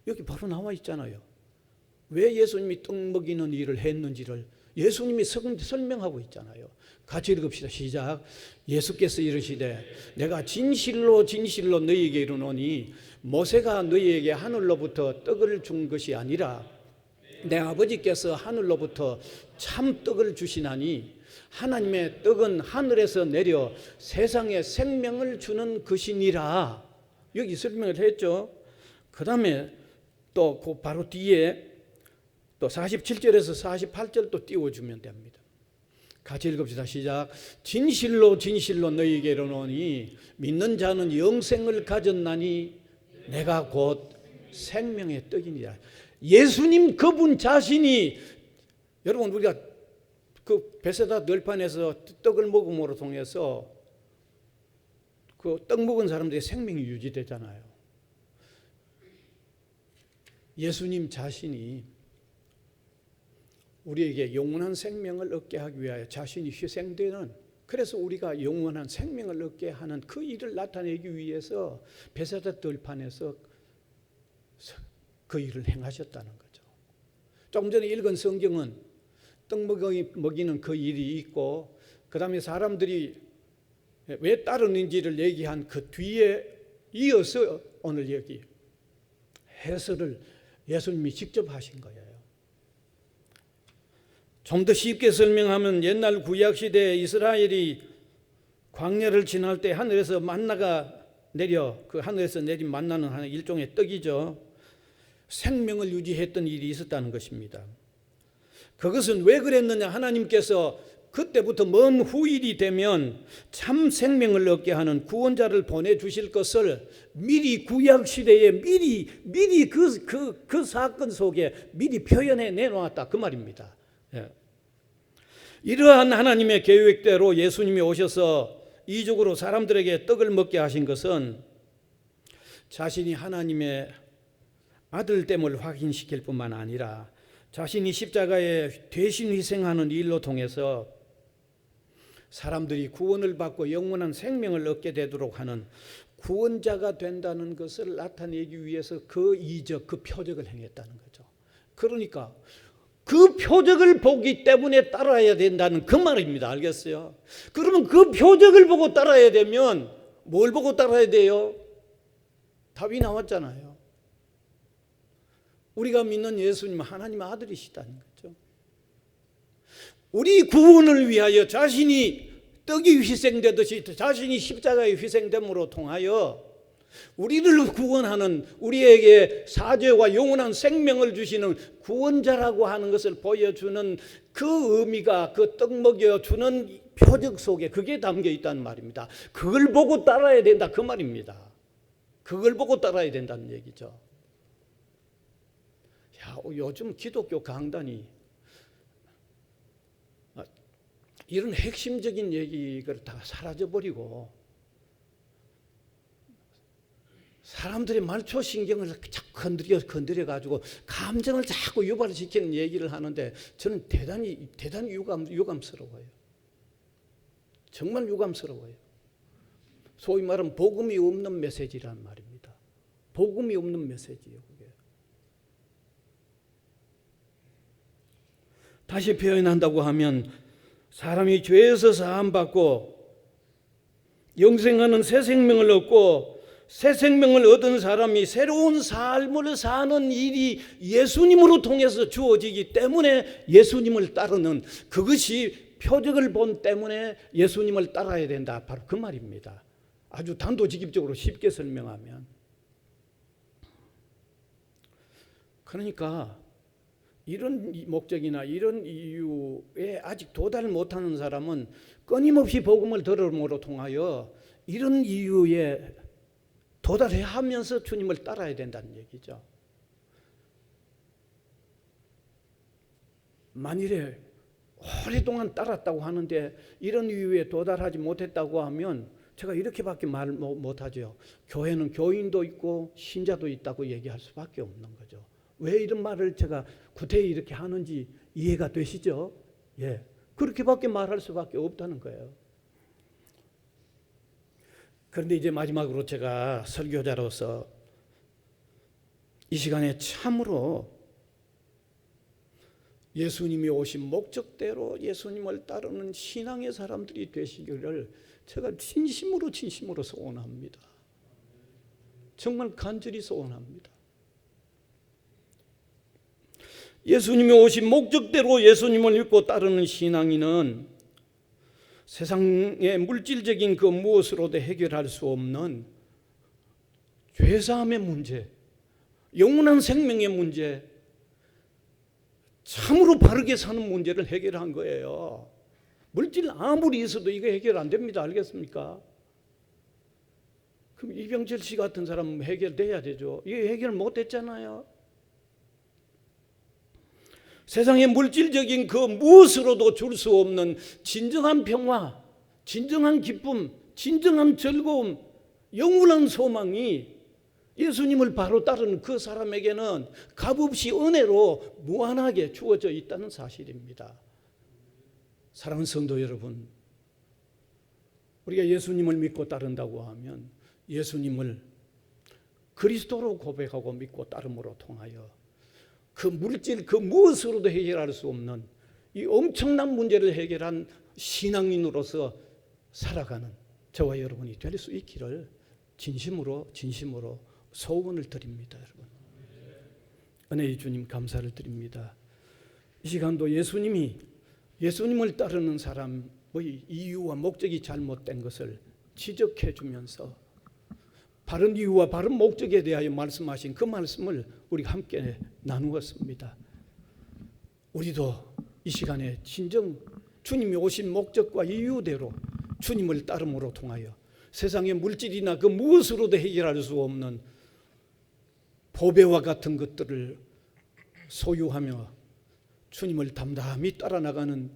여기 바로 나와 있잖아요. 왜 예수님이 떡 먹이는 일을 했는지를 예수님이 설명하고 있잖아요. 같이 읽읍시다. 시작. 예수께서 이르시되 내가 진실로 진실로 너희에게 이르노니 모세가 너희에게 하늘로부터 떡을 준 것이 아니라 내 아버지께서 하늘로부터 참 떡을 주시나니 하나님의 떡은 하늘에서 내려 세상에 생명을 주는 것이니라. 여기 설명을 했죠. 그 다음에 또 그 바로 뒤에 또 47절에서 48절 또 띄워주면 됩니다. 같이 읽읍시다. 시작. 진실로 진실로 너희에게 이르노니 믿는 자는 영생을 가졌나니 내가 곧 생명의 떡이니라. 예수님 그분 자신이, 여러분, 우리가 그 베세다 들판에서 떡을 먹음으로 통해서 그 떡 먹은 사람들의 생명이 유지되잖아요. 예수님 자신이 우리에게 영원한 생명을 얻게 하기 위하여 자신이 희생되는, 그래서 우리가 영원한 생명을 얻게 하는 그 일을 나타내기 위해서 베세다 들판에서 그 일을 행하셨다는 거죠. 조금 전에 읽은 성경은 떡 먹이는 그 일이 있고 그 다음에 사람들이 왜 따르는지를 얘기한 그 뒤에 이어서 오늘 여기 해설을 예수님이 직접 하신 거예요. 좀 더 쉽게 설명하면 옛날 구약시대에 이스라엘이 광야를 지날 때 하늘에서 만나가 내려, 그 하늘에서 내린 만나는 하나의 일종의 떡이죠. 생명을 유지했던 일이 있었다는 것입니다. 그것은 왜 그랬느냐? 하나님께서 그때부터 먼 후일이 되면 참 생명을 얻게 하는 구원자를 보내주실 것을 미리 구약시대에 미리 그 사건 속에 미리 표현해 내놓았다, 그 말입니다. 예. 이러한 하나님의 계획대로 예수님이 오셔서 이적으로 사람들에게 떡을 먹게 하신 것은 자신이 하나님의 아들됨을 확인시킬 뿐만 아니라 자신이 십자가에 대신 희생하는 일로 통해서 사람들이 구원을 받고 영원한 생명을 얻게 되도록 하는 구원자가 된다는 것을 나타내기 위해서 그 이적, 그 표적을 행했다는 거죠. 그러니까 그 표적을 보기 때문에 따라야 된다는 그 말입니다. 알겠어요? 그러면 그 표적을 보고 따라야 되면 뭘 보고 따라야 돼요? 답이 나왔잖아요. 우리가 믿는 예수님은 하나님의 아들이시다는 거죠. 우리 구원을 위하여 자신이 떡이 희생되듯이 자신이 십자가에 희생됨으로 통하여 우리를 구원하는, 우리에게 사죄와 영원한 생명을 주시는 구원자라고 하는 것을 보여주는 그 의미가 그 떡 먹여주는 표적 속에 그게 담겨 있다는 말입니다. 그걸 보고 따라야 된다, 그 말입니다. 그걸 보고 따라야 된다는 얘기죠. 야, 요즘 기독교 강단이 이런 핵심적인 얘기를 다 사라져버리고 사람들의 말초 신경을 자꾸 건드려 가지고 감정을 자꾸 유발시키는 얘기를 하는데 저는 대단히 유감스러워요. 정말 유감스러워요. 소위 말하면 복음이 없는 메시지란 말입니다. 복음이 없는 메시지예요, 그게. 다시 표현한다고 하면 사람이 죄에서 사함받고 영생하는 새 생명을 얻고 새 생명을 얻은 사람이 새로운 삶을 사는 일이 예수님으로 통해서 주어지기 때문에 예수님을 따르는, 그것이 표적을 본 때문에 예수님을 따라야 된다, 바로 그 말입니다. 아주 단도직입적으로 쉽게 설명하면. 그러니까 이런 목적이나 이런 이유에 아직 도달을 못하는 사람은 끊임없이 복음을 들음으로 통하여 이런 이유에 도달해야 하면서 주님을 따라야 된다는 얘기죠. 만일에 오랫동안 따랐다고 하는데 이런 이유에 도달하지 못했다고 하면 제가 이렇게밖에 말 못하죠. 교회는 교인도 있고 신자도 있다고 얘기할 수밖에 없는 거죠. 왜 이런 말을 제가 구태히 이렇게 하는지 이해가 되시죠? 예, 그렇게밖에 말할 수밖에 없다는 거예요. 그런데 이제 마지막으로 제가 설교자로서 이 시간에 참으로 예수님이 오신 목적대로 예수님을 따르는 신앙의 사람들이 되시기를 제가 진심으로 소원합니다. 정말 간절히 소원합니다. 예수님이 오신 목적대로 예수님을 믿고 따르는 신앙인은 세상의 물질적인 그 무엇으로도 해결할 수 없는 죄사함의 문제, 영원한 생명의 문제, 참으로 바르게 사는 문제를 해결한 거예요. 물질 아무리 있어도 이거 해결 안 됩니다. 알겠습니까? 그럼 이병철 씨 같은 사람은 해결돼야 되죠. 이거 해결 못했잖아요. 세상의 물질적인 그 무엇으로도 줄 수 없는 진정한 평화, 진정한 기쁨, 진정한 즐거움, 영원한 소망이 예수님을 바로 따르는 그 사람에게는 값없이 은혜로 무한하게 주어져 있다는 사실입니다. 사랑하는 성도 여러분, 우리가 예수님을 믿고 따른다고 하면 예수님을 그리스도로 고백하고 믿고 따름으로 통하여 그 물질 그 무엇으로도 해결할 수 없는 이 엄청난 문제를 해결한 신앙인으로서 살아가는 저와 여러분이 될 수 있기를 진심으로 소원을 드립니다. 여러분, 은혜의 주님 감사를 드립니다. 이 시간도 예수님을 따르는 사람의 이유와 목적이 잘못된 것을 지적해 주면서 바른 이유와 바른 목적에 대하여 말씀하신 그 말씀을 우리가 함께 나누었습니다. 우리도 이 시간에 진정 주님이 오신 목적과 이유대로 주님을 따름으로 통하여 세상의 물질이나 그 무엇으로도 해결할 수 없는 보배와 같은 것들을 소유하며 주님을 담담히 따라 나가는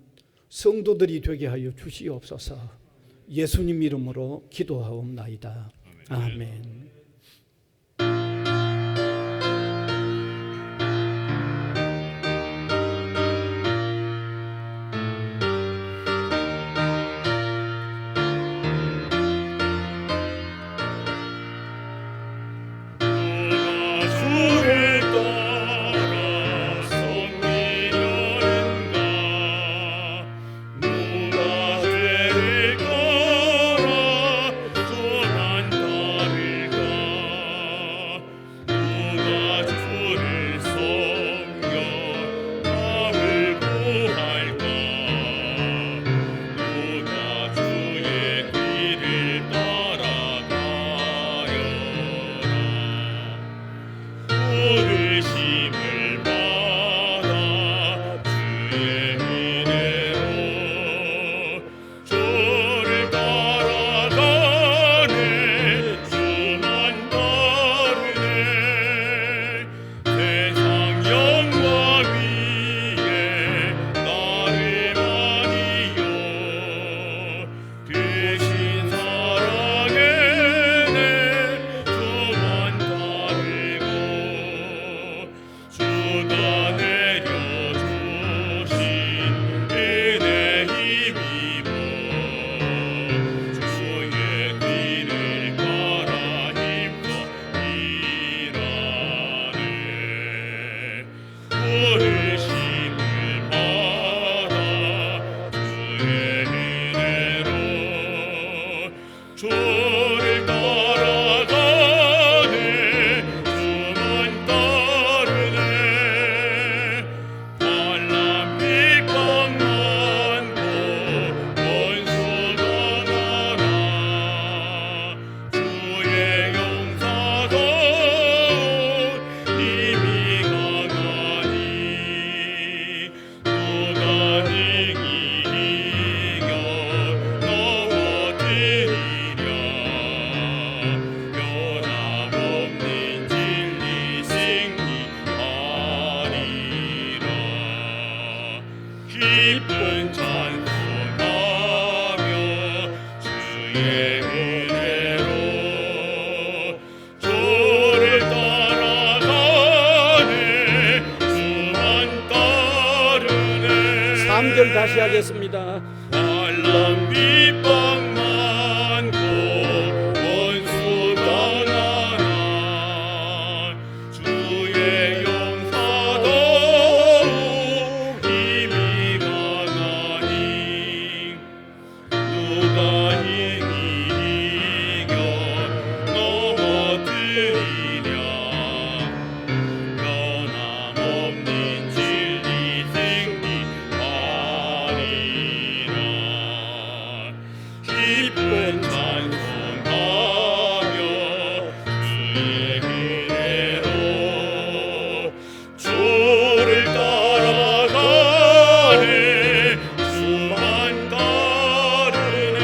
성도들이 되게 하여 주시옵소서. 예수님 이름으로 기도하옵나이다. 아멘. 4절 다시 하겠습니다. 환란 핍박 많고 원수 떠나나 주의 용사 더욱 힘이 강하니 누가 이겨 넘어뜨리랴 변함없는 진리 생기하리라 기쁜 찬송하며 주의 은혜로 주를 따라가네 주만 따르네.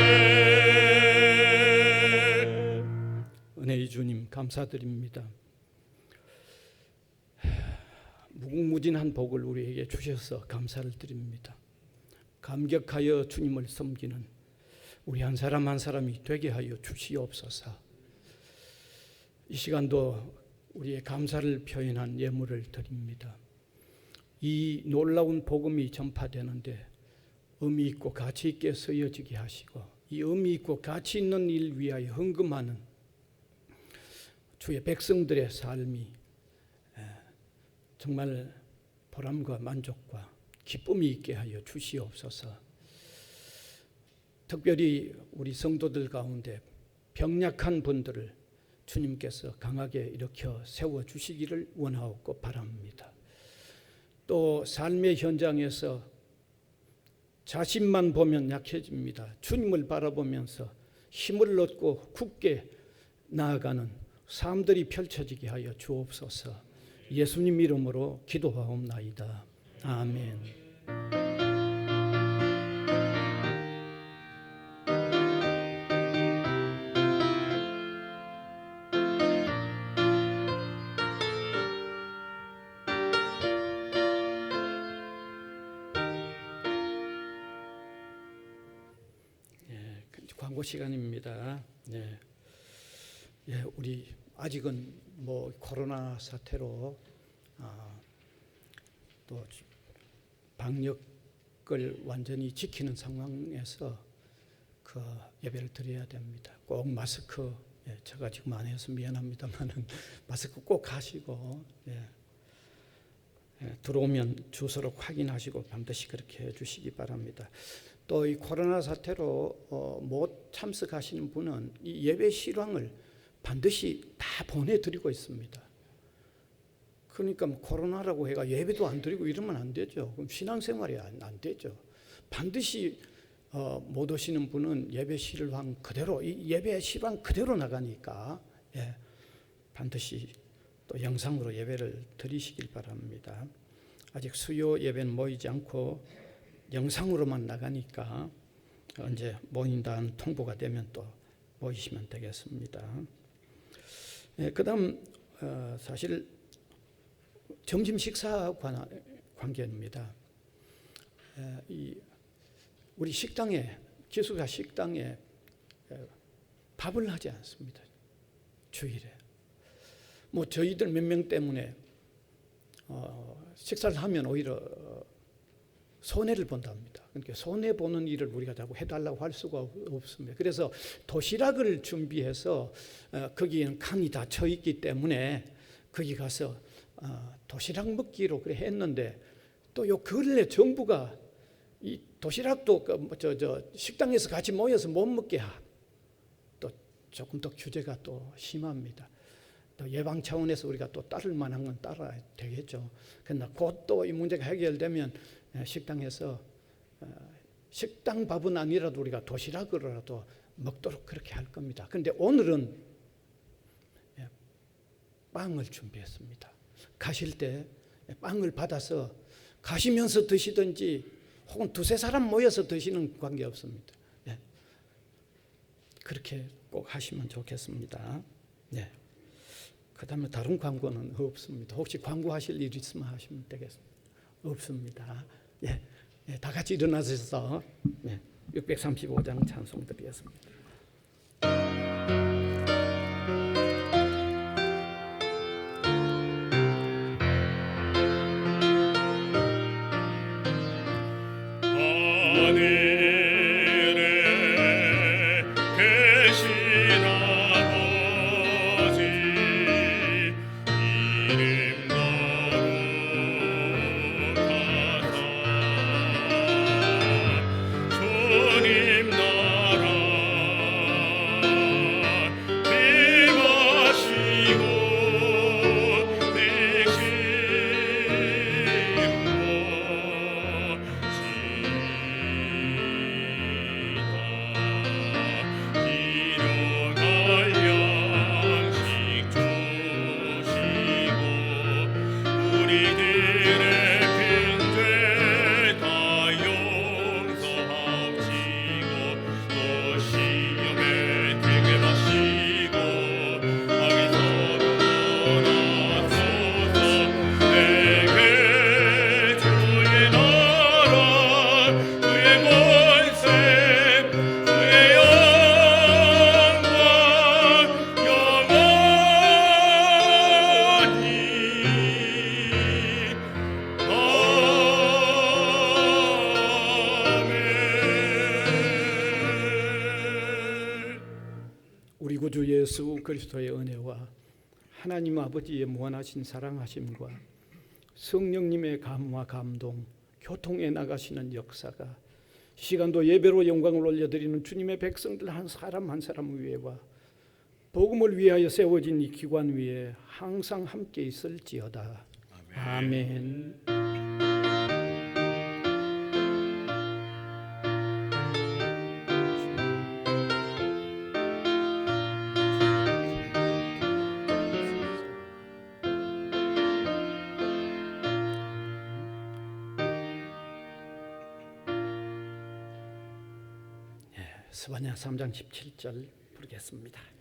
은혜의 주님 감사드립니다. 무궁무진한 복을 우리에게 주셔서 감사를 드립니다. 감격하여 주님을 섬기는 우리 한 사람 한 사람이 되게 하여 주시옵소서. 이 시간도 우리의 감사를 표현한 예물을 드립니다. 이 놀라운 복음이 전파되는데 의미 있고 가치 있게 쓰여지게 하시고 이 의미 있고 가치 있는 일 위하여 헌금하는 주의 백성들의 삶이 정말 보람과 만족과 기쁨이 있게 하여 주시옵소서. 특별히 우리 성도들 가운데 병약한 분들을 주님께서 강하게 일으켜 세워주시기를 원하옵고 바랍니다. 또 삶의 현장에서 자신만 보면 약해집니다. 주님을 바라보면서 힘을 얻고 굳게 나아가는 삶들이 펼쳐지게 하여 주옵소서. 예수님 이름으로 기도하옵나이다. 아멘. 광고 시간입니다. 우리 아직은 뭐 코로나 사태로 또 방역을 완전히 지키는 상황에서 그 예배를 드려야 됩니다. 꼭 마스크, 제가 지금 안 해서 미안합니다만은 마스크 꼭 하시고 들어오면 주소로 확인하시고 반드시 그렇게 해주시기 바랍니다. 또 이 코로나 사태로 못 참석하시는 분은 이 예배 실황을 반드시 다 보내드리고 있습니다. 그러니까 코로나라고 해가 예배도 안 드리고 이러면 안 되죠. 그럼 신앙생활이 안 되죠. 반드시 못 오시는 분은 예배 실황 그대로, 이 예배 실황 그대로 나가니까 반드시 또 영상으로 예배를 드리시길 바랍니다. 아직 수요 예배는 모이지 않고 영상으로만 나가니까 언제 모인다는 통보가 되면 또 모이시면 되겠습니다. 그다음 사실 점심 식사 관계입니다. 우리 식당에, 기숙사 식당에 밥을 하지 않습니다. 주일에. 뭐 저희들 몇 명 때문에 식사를 하면 오히려 손해를 본답니다. 그러니까 손해 보는 일을 우리가 자꾸 해달라고 할 수가 없습니다. 그래서 도시락을 준비해서 거기에는 칸이 다 쳐 있기 때문에 거기 가서 도시락 먹기로 그래 했는데 또 요 근래 정부가 이 도시락도 식당에서 같이 모여서 못 먹게 또 조금 더 규제가 또 심합니다. 또 예방 차원에서 우리가 또 따를 만한 건 따라야 되겠죠. 그러나 곧 또 이 문제가 해결되면 식당에서 식당 밥은 아니라도 우리가 도시락으로라도 먹도록 그렇게 할 겁니다. 그런데 오늘은 빵을 준비했습니다. 가실 때 빵을 받아서 가시면서 드시든지 혹은 두세 사람 모여서 드시는 관계없습니다. 그렇게 꼭 하시면 좋겠습니다. 그 다음에 다른 광고는 없습니다. 혹시 광고하실 일 있으면 하시면 되겠습니다. 없습니다. 다 같이 일어나셔서 635장 찬송 드리겠습니다. 이름 거룩하사 주님 나라 임하시고 우리 구주 예수 그리스도의 은혜와 하나님 아버지의 무한하신 사랑하심과 성령님의 감화 감동, 교통에 나가시는 역사가 시간도 예배로 영광을 올려드리는 주님의 백성들 한 사람 한 사람 위에와 복음을 위하여 세워진 이 기관 위에 항상 함께 있을지어다. 아멘. 스바냐 3장 17절 부르겠습니다.